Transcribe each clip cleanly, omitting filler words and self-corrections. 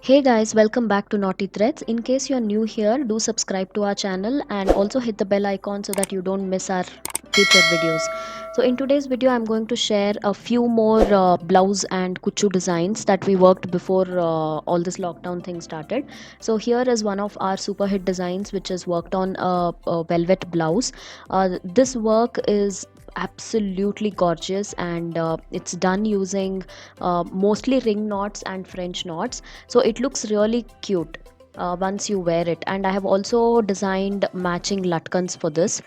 Hey guys, welcome back to Naughty Threads. In case you're new here, do subscribe to our channel and also hit the bell icon so that you don't miss our future videos. So in today's video, I'm going to share a few more blouse and kuchu designs that we worked before all this lockdown thing started. So here is one of our super hit designs which is worked on a velvet blouse. This work is absolutely gorgeous and it's done using mostly ring knots and French knots, so it looks really cute once you wear it. And I have also designed matching latkans for this.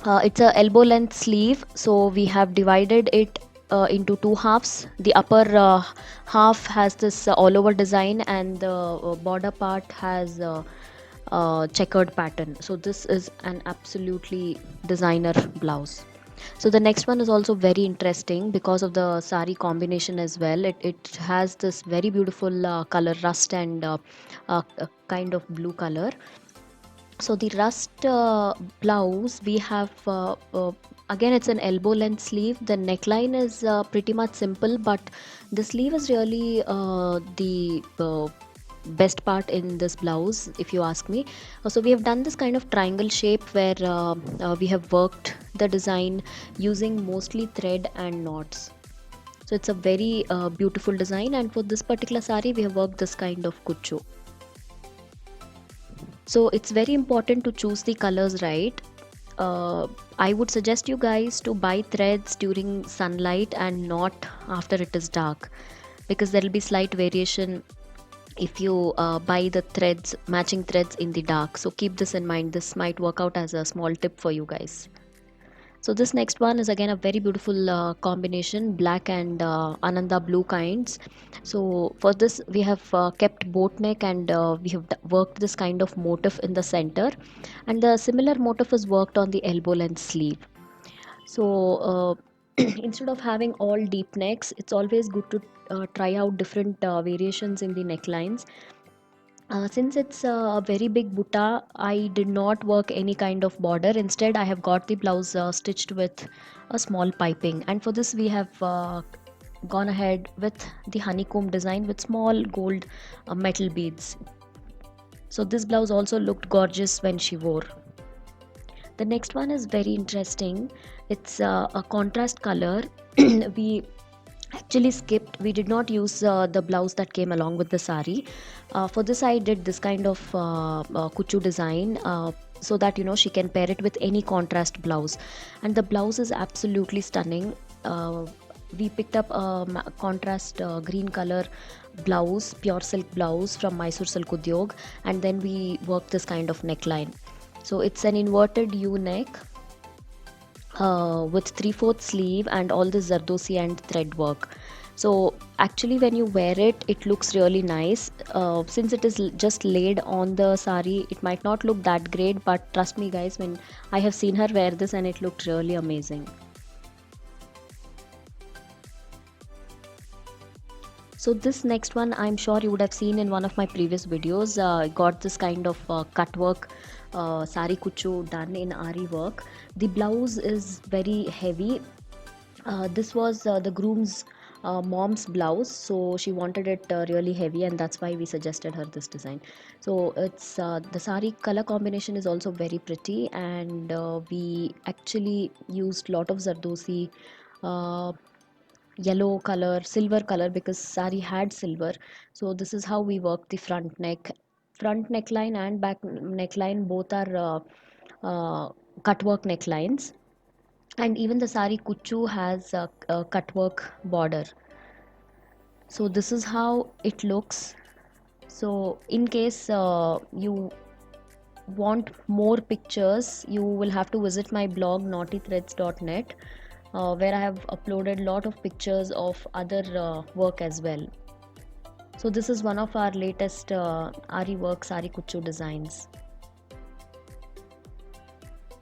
It's a elbow length sleeve, so we have divided it into two halves. The upper half has this all over design and the border part has checkered pattern. So this is an absolutely designer blouse. So the next one is also very interesting because of the sari combination as well. It has this very beautiful color, rust and kind of blue color. So the rust blouse we have again, it's an elbow length sleeve. The neckline is pretty much simple, but the sleeve is really the best part in this blouse, if you ask me. So we have done this kind of triangle shape where we have worked the design using mostly thread and knots. So it's a very beautiful design, and for this particular sari we have worked this kind of kuchu. So it's very important to choose the colors right. I would suggest you guys to buy threads during sunlight and not after it is dark, because there will be slight variation if you buy the threads, matching threads in the dark. So keep this in mind. This might work out as a small tip for you guys. So this next one is again a very beautiful combination, black and Ananda blue kinds. So for this we have kept boat neck and we have worked this kind of motif in the center, and the similar motif is worked on the elbow length sleeve. So instead of having all deep necks, it's always good to try out different variations in the necklines. Since it's a very big butta, I did not work any kind of border. Instead, I have got the blouse stitched with a small piping. And for this, we have gone ahead with the honeycomb design with small gold metal beads. So this blouse also looked gorgeous when she wore. The next one is very interesting. It's a contrast color. We actually skipped, we did not use the blouse that came along with the sari. For this I did this kind of kuchu design, so that she can pair it with any contrast blouse, and the blouse is absolutely stunning. We picked up a contrast green color blouse, pure silk blouse from Mysore Silk Udyog, and then we worked this kind of neckline. So it's an inverted U neck with 3/4 sleeve and all this zardosi and thread work. So actually when you wear it, it looks really nice. Since it is just laid on the sari, it might not look that great, but trust me guys, when I have seen her wear this, and it looked really amazing. So this next one, I'm sure you would have seen in one of my previous videos. Got this kind of cut work, sari kuchu done in ari work. The blouse is very heavy. This was the groom's mom's blouse, so she wanted it really heavy, and that's why we suggested her this design. So it's the sari color combination is also very pretty, and we actually used lot of zardosi, uh, yellow color, silver color, because sari had silver. So this is how we work the front neckline and back neckline, both are cut work necklines, and even the sari kuchu has a cut work border. So this is how it looks. So in case you want more pictures, you will have to visit my blog naughtythreads.net, where I have uploaded lot of pictures of other work as well. So this is one of our latest ari work sari kuchu designs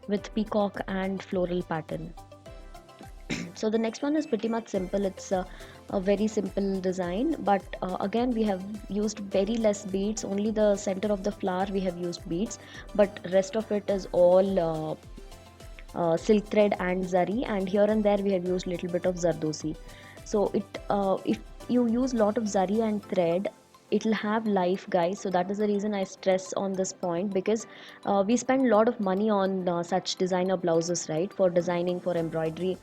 with peacock and floral pattern. So the next one is pretty much simple. It's a very simple design, but again we have used very less beads. Only the center of the flower we have used beads, but rest of it is all silk thread and zari, and here and there we have used little bit of zardosi. So it if you use lot of zari and thread, it'll have life, guys. So that is the reason I stress on this point, because we spend a lot of money on such designer blouses, right? For designing, for embroidery,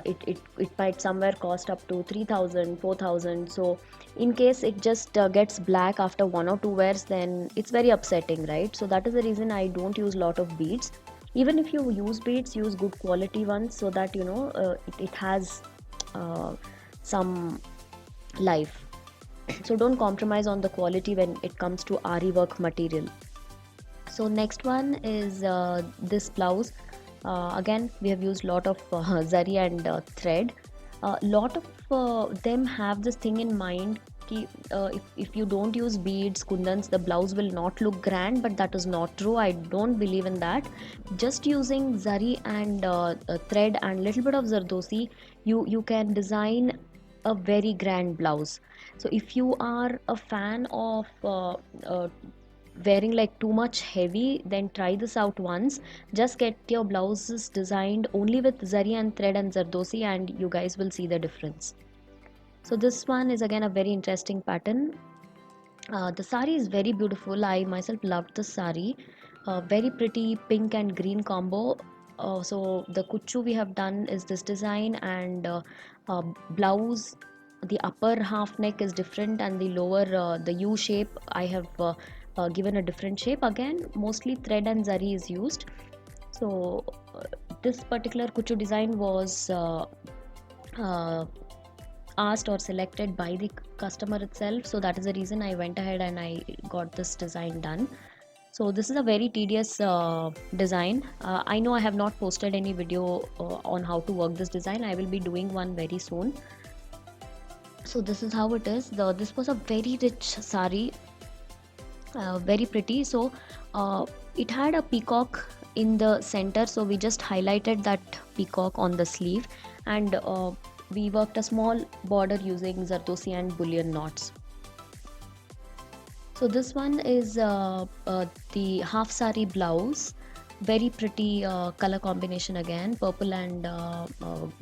it might somewhere cost up to 3,000, 4,000. So in case it just gets black after one or two wears, then it's very upsetting, right? So that is the reason I don't use a lot of beads. Even if you use beads, use good quality ones, so that it has uh, some life. So don't compromise on the quality when it comes to ari work material. So next one is this blouse. Again, we have used lot of zari and thread. A lot of them have this thing in mind ki, if you don't use beads, kundans, the blouse will not look grand, but that is not true. I don't believe in that. Just using zari and thread and little bit of zardosi, you can design a very grand blouse. So if you are a fan of wearing like too much heavy, then try this out once. Just get your blouses designed only with zari and thread and zardosi, and you guys will see the difference. So this one is again a very interesting pattern. The sari is very beautiful. I myself loved the sari. Very pretty pink and green combo. So the kuchu we have done is this design, and blouse, the upper half neck is different, and the lower, the U shape, I have given a different shape. Again, mostly thread and zari is used. So this particular kuchu design was uh, asked or selected by the customer itself, so that is the reason I went ahead and I got this design done. So this is a very tedious design. I know I have not posted any video on how to work this design. I will be doing one very soon. So this is how it is. This was a very rich sari, very pretty. So it had a peacock in the center, so we just highlighted that peacock on the sleeve, and we worked a small border using zardosi and bullion knots. So this one is the half sari blouse. Very pretty color combination, again purple and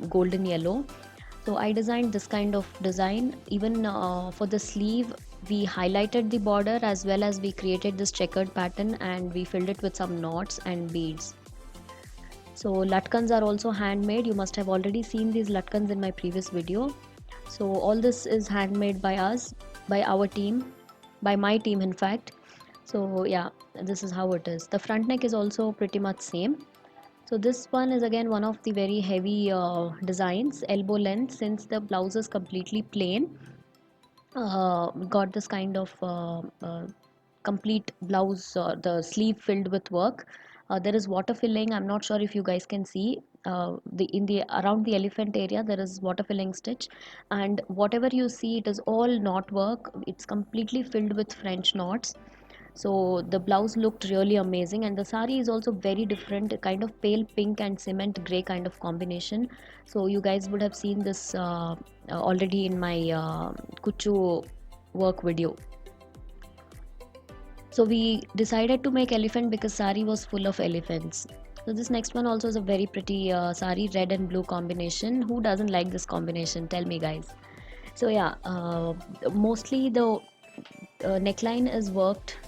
golden yellow. So I designed this kind of design. Even for the sleeve, we highlighted the border as well as we created this checkered pattern, and we filled it with some knots and beads. So latkans are also handmade. You must have already seen these latkans in my previous video. So all this is handmade by us, by our team, by my team in fact. So yeah, this is how it is. The front neck is also pretty much same. So this one is again one of the very heavy designs, elbow length. Since the blouse is completely plain, got this kind of complete blouse, the sleeve filled with work. There is water filling. I'm not sure if you guys can see, the in the around the elephant area there is water filling stitch, and whatever you see, it is all knot work. It's completely filled with French knots. So the blouse looked really amazing, and the sari is also very different, a kind of pale pink and cement gray kind of combination. So you guys would have seen this already in my kuchu work video. So we decided to make elephant because sari was full of elephants. So this next one also is a very pretty sari, red and blue combination. Who doesn't like this combination? Tell me, guys. So yeah, mostly the neckline is worked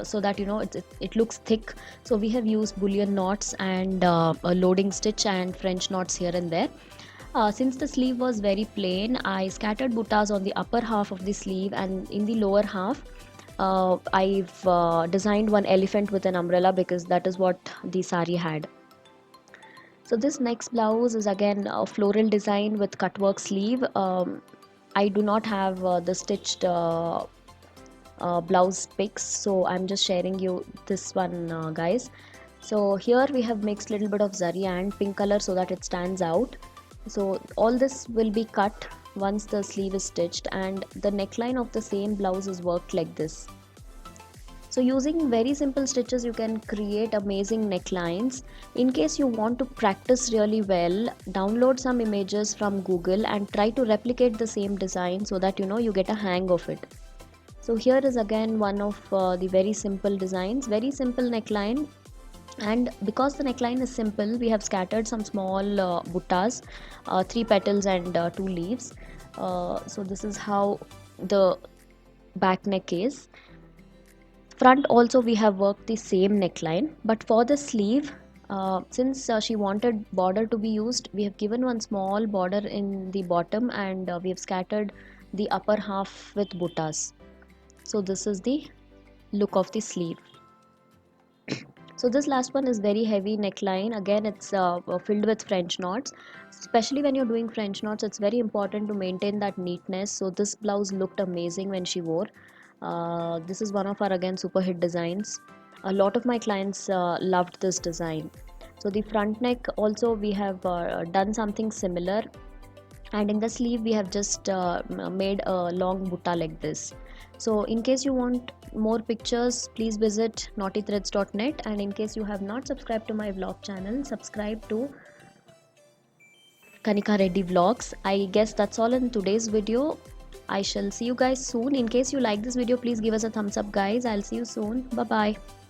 so that it looks thick. So we have used bullion knots and a loading stitch and French knots here and there. Since the sleeve was very plain, I scattered buttas on the upper half of the sleeve, and in the lower half I've designed one elephant with an umbrella, because that is what the sari had. So this next blouse is again a floral design with cutwork sleeve. I do not have the stitched blouse pics, so I'm just sharing you this one, guys. So here we have mixed little bit of zari and pink color so that it stands out. So all this will be cut once the sleeve is stitched, and the neckline of the same blouse is worked like this. So using very simple stitches, you can create amazing necklines. In case you want to practice really well, download some images from Google and try to replicate the same design so that you get a hang of it. So here is again one of the very simple designs, very simple neckline. And because the neckline is simple, we have scattered some small buttas, 3 petals and 2 leaves. So this is how the back neck is. Front also we have worked the same neckline, but for the sleeve, since she wanted border to be used, we have given one small border in the bottom, and we have scattered the upper half with buttas. So this is the look of the sleeve. So this last one is very heavy neckline. Again, it's filled with French knots. Especially when you're doing French knots, it's very important to maintain that neatness. So this blouse looked amazing when she wore. This is one of our again super hit designs. A lot of my clients loved this design. So the front neck also we have done something similar, and in the sleeve we have just made a long butta like this. So in case you want more pictures, please visit naughtythreads.net, and in case you have not subscribed to my vlog channel, subscribe to Kanika Reddy Vlogs. I guess that's all in today's video. I shall see you guys soon. In case you like this video, please give us a thumbs up, guys. I'll see you soon. Bye bye.